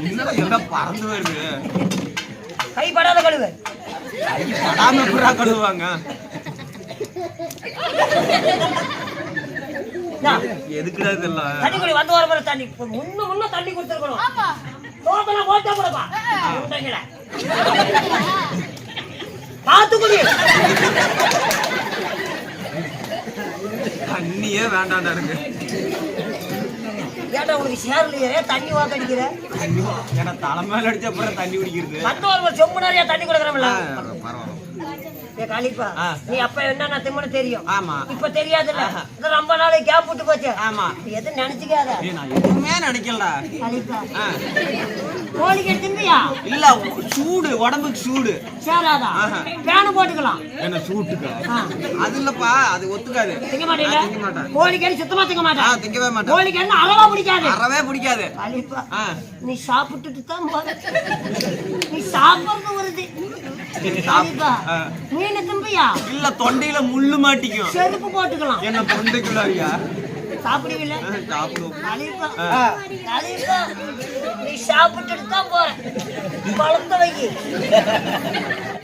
என்னடா எல்லாம் பறந்து வருது. கை படாத கழுவு. கை படாம புறா கழுவுவாங்க. எதுக்குடா இதெல்லாம்? தண்ணி குடி வந்து வர தண்ணி முன்ன தண்ணி கொடுத்துருக்கணும். ஆமா தோட்டல போட்டா போடப்பா. பாத்து குடி. தண்ணியே வேண்டாம்டா எனக்கு. ஏன்டா உனக்கு சேர்லையே தண்ணி வாக்க அடிக்கிற? ஏன்னா தலைமையில அடிச்ச அப்புறம் தண்ணி குடிக்கிறது. வந்து ஒரு செம்பு நிறைய தண்ணி கொடுக்குறோம்ல. பரவாயில்ல. காளிப்பா நீ அப்ப என்ன திமுன்னு தெரியும். ஆமா இப்ப தெரியாதுல்ல. ரொம்ப நாளைக்கு கேப் விட்டு போச்சு. ஆமா எது நினைச்சுக்காத. நான் எதுவுமே நினைக்கலடா. காளிப்பா கோழிக்கு எடுத்துந்தியா? இல்ல சூடு உடம்புக்கு சூடு சேராதா? பேனு போட்டுக்கலாம். என்ன சூட்டுக்கா? அது இல்லப்பா அது ஒத்துக்காது. திங்க மாட்டீங்க? கோழிக்கு சுத்தமா திங்க மாட்டேன். திங்கவே மாட்டேன். கோழிக்கு அறவா பிடிக்காது. அறவே பிடிக்காது. காளிப்பா நீ சாப்பிட்டுட்டு தான் போற. நீ சாப்பிடுறது வருது. மீன் திம்பியா? இல்ல தொண்டையில முள்ளு மாட்டிக்கும். செருப்பு போட்டுக்கலாம். என்ன தொண்டைக்குள்ளாரியா? சாப்பிடுவீல? சாப்பிடுவோம். நீ சாப்பிட்டுட்டு தான் போற. பழத்த வை.